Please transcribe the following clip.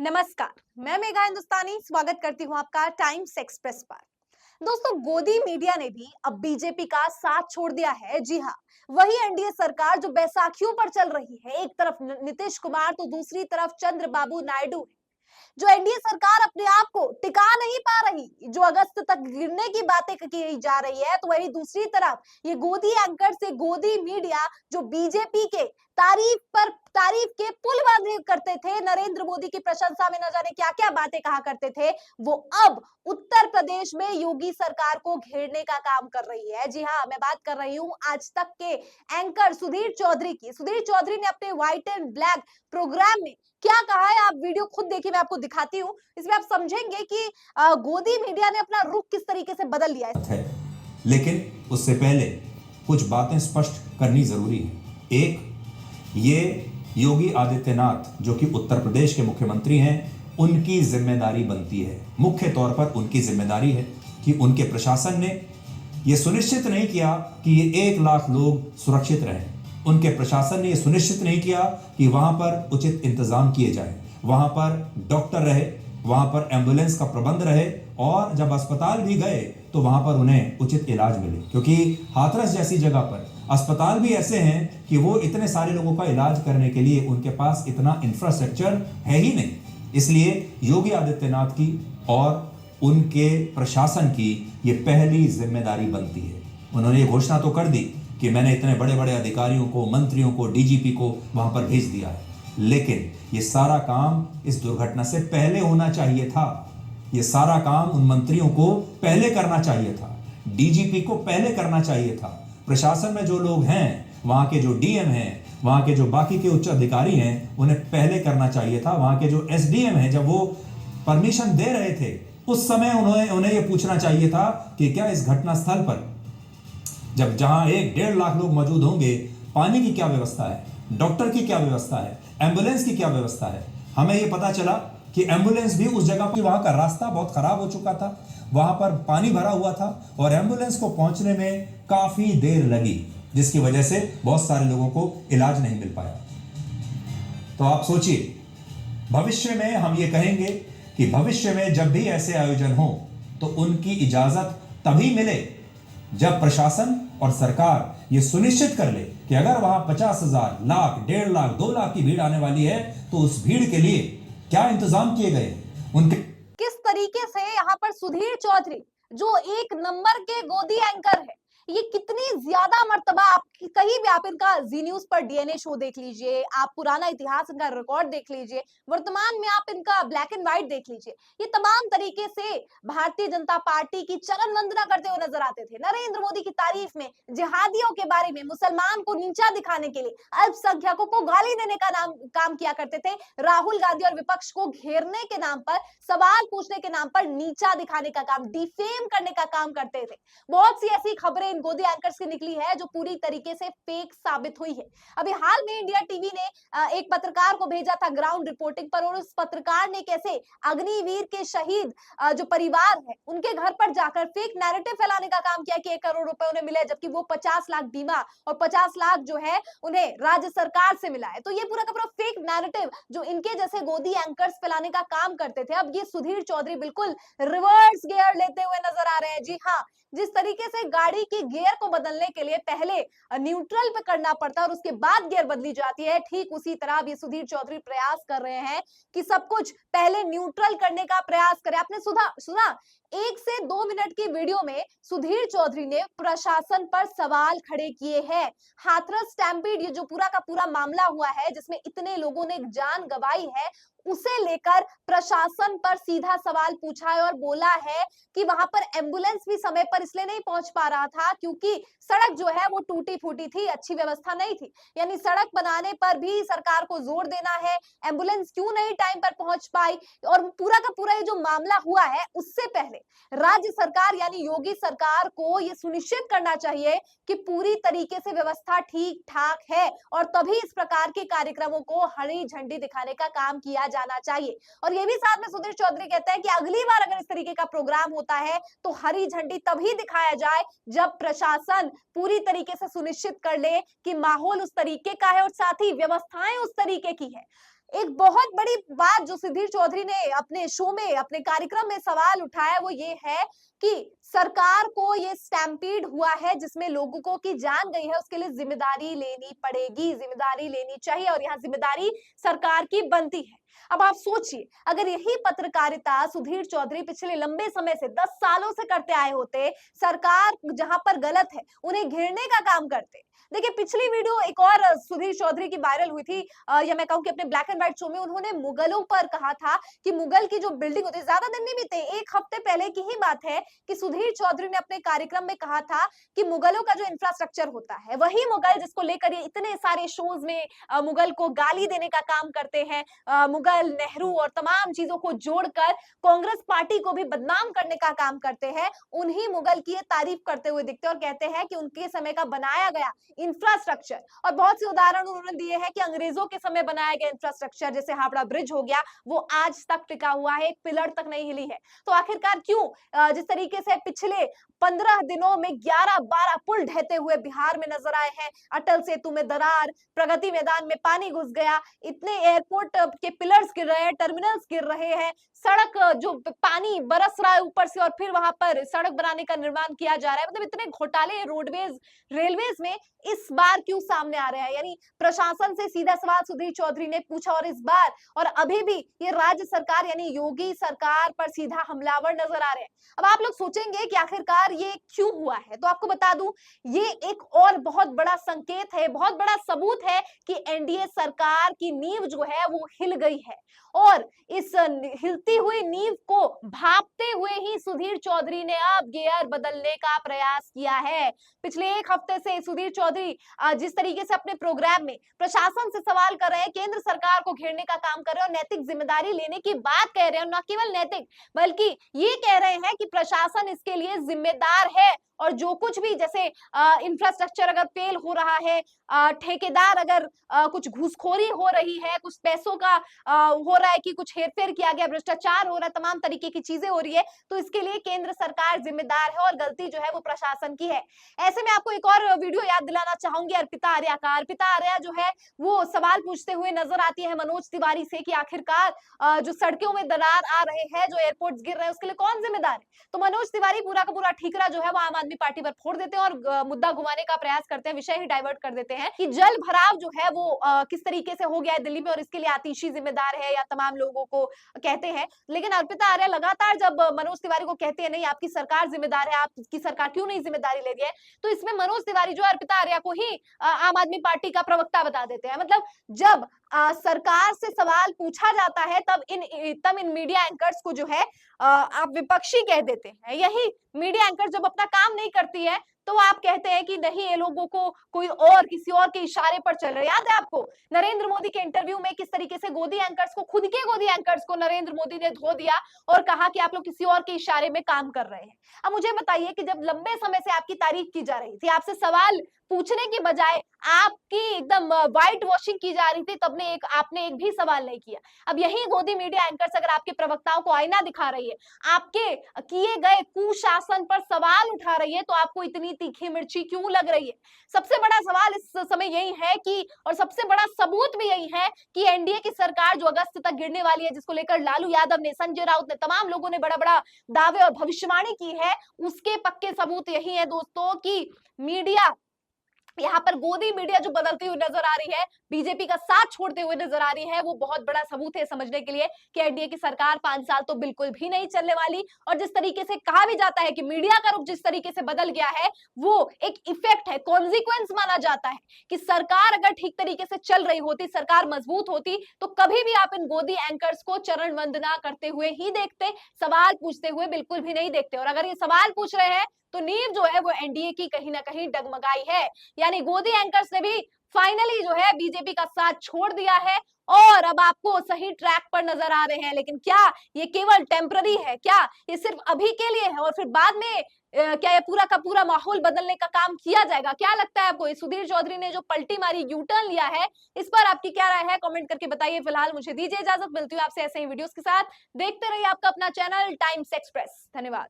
नमस्कार। मैं मेघा हिंदुस्तानी स्वागत करती हूँ आपका टाइम्स एक्सप्रेस पर। दोस्तों, गोदी मीडिया ने भी अब बीजेपी का साथ छोड़ दिया है। जी हाँ, वही एनडीए सरकार जो बैसाखियों पर चल रही है। एक तरफ नीतीश कुमार तो दूसरी तरफ चंद्रबाबू नायडू है। जो एनडीए सरकार अपने आप को टिका नहीं पा रही, जो अगस्त तक गिरने की बातें की जा रही है, तो वही दूसरी तरफ ये गोदी एंकर से गोदी मीडिया जो बीजेपी के तारीफ के पुल बांधे करते थे, नरेंद्र मोदी की प्रशंसा में न जाने क्या क्या बातें कहा करते थे, वो अब उत्तर प्रदेश में योगी सरकार को घेरने का काम कर रही है। जी हाँ, मैं बात कर रही हूँ आज तक के एंकर सुधीर चौधरी की। सुधीर चौधरी ने अपने व्हाइट एंड ब्लैक प्रोग्राम में क्या कहा है, आप वीडियो खुद देखिए, मैं आपको दिखाती हूँ। इसमें आप समझेंगे कि गोदी मीडिया ने अपना रुख किस तरीके से बदल लिया है। लेकिन उससे पहले कुछ बातें स्पष्ट करनी जरूरी है। एक, ये योगी आदित्यनाथ जो कि उत्तर प्रदेश के मुख्यमंत्री हैं, उनकी जिम्मेदारी बनती है, मुख्य तौर पर उनकी जिम्मेदारी है कि उनके प्रशासन ने यह सुनिश्चित नहीं किया कि ये 1 लाख लोग सुरक्षित रहें। उनके प्रशासन ने यह सुनिश्चित नहीं किया कि वहां पर उचित इंतजाम किए जाए, वहां पर डॉक्टर रहे, वहां पर एम्बुलेंस का प्रबंध रहे, और जब अस्पताल भी गए तो वहां पर उन्हें उचित इलाज मिले। क्योंकि हाथरस जैसी जगह पर अस्पताल भी ऐसे हैं कि वो इतने सारे लोगों का इलाज करने के लिए उनके पास इतना इंफ्रास्ट्रक्चर है ही नहीं। इसलिए योगी आदित्यनाथ की और उनके प्रशासन की ये पहली जिम्मेदारी बनती है। उन्होंने ये घोषणा तो कर दी कि मैंने इतने बड़े बड़े अधिकारियों को, मंत्रियों को, डीजीपी को वहां पर भेज दिया है, लेकिन ये सारा काम इस दुर्घटना से पहले होना चाहिए था। ये सारा काम उन मंत्रियों को पहले करना चाहिए था, डीजीपी को पहले करना चाहिए था। प्रशासन में जो लोग हैं, वहां के जो डीएम हैं, वहां के जो बाकी के उच्च अधिकारी हैं, उन्हें पहले करना चाहिए था। वहां के जो एसडीएम हैं, जब वो परमिशन दे रहे थे उस समय उन्हें यह पूछना चाहिए था कि क्या इस घटना स्थल पर जब जहां 1-1.5 लाख लोग मौजूद होंगे, पानी की क्या व्यवस्था है, डॉक्टर की क्या व्यवस्था है, एम्बुलेंस की क्या व्यवस्था है। हमें यह पता चला कि एम्बुलेंस भी उस जगह पर, वहां का रास्ता बहुत खराब हो चुका था, वहां पर पानी भरा हुआ था और एम्बुलेंस को पहुंचने में काफी देर लगी, जिसकी वजह से बहुत सारे लोगों को इलाज नहीं मिल पाया। तो आप सोचिए, भविष्य में हम ये कहेंगे कि भविष्य में जब भी ऐसे आयोजन हो तो उनकी इजाजत तभी मिले जब प्रशासन और सरकार ये सुनिश्चित कर ले कि अगर वहां 50,000, लाख, 1.5 लाख, 2 लाख की भीड़ आने वाली है तो उस भीड़ के लिए क्या इंतजाम किए गए उनके। किस तरीके से यहाँ पर सुधीर चौधरी जो एक नंबर के गोदी एंकर है, ये कितनी ज्यादा मर्तबा, आप कहीं भी आप इनका जी न्यूज पर डीएनए शो देख लीजिए, आप पुराना इतिहास इनका रिकॉर्ड देख लीजिए, वर्तमान में आप इनका ब्लैक एंड व्हाइट देख लीजिए, ये तमाम तरीके से भारतीय जनता पार्टी की चरण वंदना करते हुए नजर आते थे। नरेंद्र मोदी की तारीफ में, जिहादियों के बारे में, मुसलमान को नीचा दिखाने के लिए, अल्पसंख्यकों को गाली देने का काम किया करते थे। राहुल गांधी और विपक्ष को घेरने के नाम पर, सवाल पूछने के नाम पर नीचा दिखाने का काम, डिफेम करने का काम करते थे। बहुत सी ऐसी खबरें इन गोदी एंकर्स की निकली है जो पूरी तरीके से फेक साबित हुई है। अभी हाल में इंडिया टीवी ने एक पत्रकार को भेजा था ग्राउंड रिपोर्टिंग पर, और उस पत्रकार ने कैसे अग्निवीर के शहीद जो परिवार है उनके घर पर जाकर फेक नैरेटिव फैलाने का काम किया कि 1 करोड़ रुपए उन्हें मिले, जबकि वो 50 लाख बीमा और 50 लाख जो है उन्हें राज्य सरकार से मिला है। तो ये पूरा का पूरा फेक नैरेटिव जो इनके जैसे गोदी एंकर्स फैलाने का काम करते थे, अब ये सुधीर चौधरी बिल्कुल रिवर्स गियर लेते हुए नजर आ रहे हैं। जी हाँ, जिस तरीके से गाड़ी की गियर को बदलने के लिए पहले न्यूट्रल पे करना पड़ता है और उसके बाद गियर बदली जाती है, ठीक उसी तरह अब ये सुधीर चौधरी प्रयास कर रहे हैं कि सब कुछ पहले न्यूट्रल करने का प्रयास करें। आपने सुना 1 से 2 मिनट की वीडियो में सुधीर चौधरी ने प्रशासन पर सवाल खड़े किए हैं। हाथरस स्टैम्पीड, ये जो पूरा का पूरा मामला हुआ है जिसमें इतने लोगों ने जान गंवाई है, उसे लेकर प्रशासन पर सीधा सवाल पूछा है और बोला है कि वहां पर एम्बुलेंस भी समय पर इसलिए नहीं पहुंच पा रहा था क्योंकि सड़क जो है वो टूटी फूटी थी, अच्छी व्यवस्था नहीं थी। यानी सड़क बनाने पर भी सरकार को जोर देना है, एम्बुलेंस क्यों नहीं टाइम पर पहुंच पाई। और पूरा का पूरा ये जो मामला हुआ है, उससे पहले राज्य सरकार यानी योगी सरकार को ये सुनिश्चित करना चाहिए कि पूरी तरीके से व्यवस्था ठीक ठाक है, और तभी इस प्रकार के कार्यक्रमों को हरी झंडी दिखाने का काम किया जाना चाहिए। और ये भी साथ में सुधीर चौधरी कहते हैं कि अगली बार अगर इस तरीके का प्रोग्राम होता है तो हरी झंडी तभी दिखाया जाए जब प्रशासन पूरी तरीके से सुनिश्चित कर ले कि माहौल उस तरीके का है और साथ ही व्यवस्थाएं उस तरीके की है। एक बहुत बड़ी बात जो सुधीर चौधरी ने अपने शो में, अपने कार्यक्रम में सवाल उठाया वो ये है कि सरकार को ये स्टैम्पीड हुआ है जिसमें लोगों को की जान गई है, उसके लिए जिम्मेदारी लेनी पड़ेगी, जिम्मेदारी लेनी चाहिए और यहाँ जिम्मेदारी सरकार की बनती है। अब आप सोचिए, अगर यही पत्रकारिता सुधीर चौधरी पिछले लंबे समय से 10 सालों से करते आए होते, सरकार जहां पर गलत है उन्हें घेरने का काम करते। देखिए पिछली वीडियो एक और सुधीर चौधरी की वायरल हुई थी, या मैं कहूं कि अपने ब्लैक एंड व्हाइट शो में उन्होंने मुगलों पर कहा था कि मुगल की जो बिल्डिंग होती है, ज्यादा दिन नहीं बीते, एक हफ्ते पहले की ही बात है कि सुधीर चौधरी ने अपने कार्यक्रम में कहा था कि मुगलों का जो इंफ्रास्ट्रक्चर होता है, वही मुगल जिसको लेकर ये इतने सारे शोज में मुगल को गाली देने का काम करते हैं, मुगल, नेहरू और तमाम चीजों को जोड़कर कांग्रेस पार्टी को भी बदनाम करने का काम करते हैं, उन्हीं मुगल की ये तारीफ करते हुए दिखते हैं और कहते हैं कि उनके समय का बनाया गया इंफ्रास्ट्रक्चर, और बहुत से उदाहरण उन्होंने दिए हैं कि अंग्रेजों के समय बनाया गया इंफ्रास्ट्रक्चर जैसे हावड़ा ब्रिज हो गया, वो आज तक टिका हुआ है, एक पिलर तक नहीं हिली है। तो आखिरकार क्यों जिस तरीके से पिछले 15 दिनों में 11-12 पुल ढहते हुए बिहार में नजर आए हैं, अटल सेतु में दरार, प्रगति मैदान में पानी घुस गया, इतने एयरपोर्ट के पिलर्स गिर रहे हैं, टर्मिनल्स गिर रहे हैं, सड़क जो पानी बरस रहा है ऊपर से और फिर वहां पर सड़क बनाने का निर्माण किया जा रहा है, मतलब इतने घोटाले रोडवेज, रेलवेज में इस बार क्यों सामने आ रहे हैं? यानी प्रशासन से सीधा सवाल सुधीर चौधरी ने पूछा और इस बार और अभी भी ये राज्य सरकार यानी योगी सरकार पर सीधा हमलावर नजर आ रहे हैं। अब आप लोग सोचेंगे कि आखिरकार ये क्यों हुआ है, तो आपको बता दूं ये एक और बहुत बड़ा संकेत है, बहुत बड़ा सबूत है कि एनडीए सरकार की नींव जो है वो हिल गई है और इस हिलती हुई नींव को भापते हुए ही सुधीर चौधरी ने अब गियर बदलने का प्रयास किया है। पिछले एक हफ्ते से सुधीर चौधरी जिस तरीके से अपने प्रोग्राम में प्रशासन से सवाल कर रहे हैं, केंद्र सरकार को घेरने का काम कर रहे हैं और नैतिक जिम्मेदारी लेने की बात कह रहे हैं, और न केवल नैतिक बल्कि ये कह रहे हैं कि प्रशासन इसके लिए जिम्मेदार है और जो कुछ भी जैसे इंफ्रास्ट्रक्चर अगर फेल हो रहा है, ठेकेदार अगर कुछ घूसखोरी हो रही है, कुछ पैसों का हो रहा है कि कुछ हेरफेर किया गया, भ्रष्टाचार हो रहा है, तमाम तरीके की चीजें हो रही है, तो इसके लिए केंद्र सरकार जिम्मेदार है और गलती जो है वो प्रशासन की है। ऐसे में आपको एक और वीडियो याद दिलाना चाहूंगी अर्पिता आर्या का। अर्पिता आर्या जो है वो सवाल पूछते हुए नजर आती है मनोज तिवारी से कि आखिरकार जो सड़कों में दरार आ रहे हैं, जो एयरपोर्ट्स गिर रहे हैं, उसके लिए कौन जिम्मेदार है? तो मनोज तिवारी पूरा का पूरा ठीकरा जो है वो आम आदमी पार्टी पर फोड़ देते हैं और मुद्दा घुमाने का प्रयास करते हैं, विषय ही डाइवर्ट कर देते हैं कि जल भराव जो है वो किस तरीके से हो गया है दिल्ली में और इसके लिए आतिशी जिम्मेदार है या तमाम लोगों को कहते हैं। लेकिन अर्पिता आर्या लगातार जब मनोज तिवारी को कहते हैं नहीं आपकी सरकार जिम्मेदार है, आपकी सरकार क्यों नहीं जिम्मेदारी ले रही है, तो इसमें मनोज तिवारी जो अर्पिता आर्या को ही आम आदमी पार्टी का प्रवक्ता बता देते हैं। मतलब जब सरकार से सवाल पूछा जाता है तब इन मीडिया एंकर्स को जो है आप विपक्षी कह देते हैं। यही मीडिया एंकर जब अपना काम नहीं करती है तो आप कहते हैं कि नहीं ये लोगों को कोई और किसी और के इशारे पर चल रहे। याद है आपको नरेंद्र मोदी के इंटरव्यू में किस तरीके से गोदी एंकर्स को, खुद के गोदी एंकर्स को नरेंद्र मोदी ने धो दिया और कहा कि आप लोग किसी और के इशारे में काम कर रहे हैं। अब मुझे बताइए कि जब लंबे समय से आपकी तारीफ की जा रही थी, आपसे सवाल पूछने की बजाय आपकी एकदम व्हाइट वॉशिंग की जा रही थी, तब ने आपने एक भी सवाल नहीं किया। अब यही गोदी मीडिया एंकर्स अगर आपके प्रवक्ताओं को आईना दिखा रही है, आपके किए गए कुशासन पर सवाल उठा रही है, तो आपको इतनी तीखी मिर्ची क्यों लग रही है? सबसे बड़ा सवाल इस समय यही है कि, और सबसे बड़ा सबूत भी यही है कि एनडीए की सरकार जो अगस्त तक गिरने वाली है, जिसको लेकर लालू यादव ने, संजय राउत ने, तमाम लोगों ने बड़ा बड़ा दावे और भविष्यवाणी की है, उसके पक्के सबूत यही है दोस्तों कि मीडिया, यहाँ पर गोदी मीडिया जो बदलती हुई नजर आ रही है, बीजेपी का साथ छोड़ते हुए नजर आ रही है, वो बहुत बड़ा सबूत है समझने के लिए कि एनडीए की सरकार 5 साल तो बिल्कुल भी नहीं चलने वाली। और जिस तरीके से कहा भी जाता है कि मीडिया का रुख जिस तरीके से बदल गया है, वो एक इफेक्ट है, कॉन्सिक्वेंस माना जाता है कि सरकार अगर ठीक तरीके से चल रही होती, सरकार मजबूत होती, तो कभी भी आप इन गोदी एंकर्स को चरण वंदना करते हुए ही देखते, सवाल पूछते हुए बिल्कुल भी नहीं देखते। और अगर ये सवाल पूछ रहे हैं तो नींव जो है वो एनडीए की कहीं ना कहीं डगमगाई है, यानी गोदी एंकर्स ने भी फाइनली जो है बीजेपी का साथ छोड़ दिया है और अब आपको सही ट्रैक पर नजर आ रहे हैं। लेकिन क्या ये केवल टेम्पररी है? क्या ये सिर्फ अभी के लिए है और फिर बाद में क्या ये पूरा का पूरा माहौल बदलने का काम किया जाएगा? क्या लगता है आपको? सुधीर चौधरी ने जो पलटी मारी, यू टर्न लिया है, इस पर आपकी क्या राय है? कमेंट करके बताइए। फिलहाल मुझे दीजिए इजाजत, मिलती हूँ आपसे ऐसे ही वीडियोस के साथ। देखते रहिए आपका अपना चैनल टाइम्स एक्सप्रेस। धन्यवाद।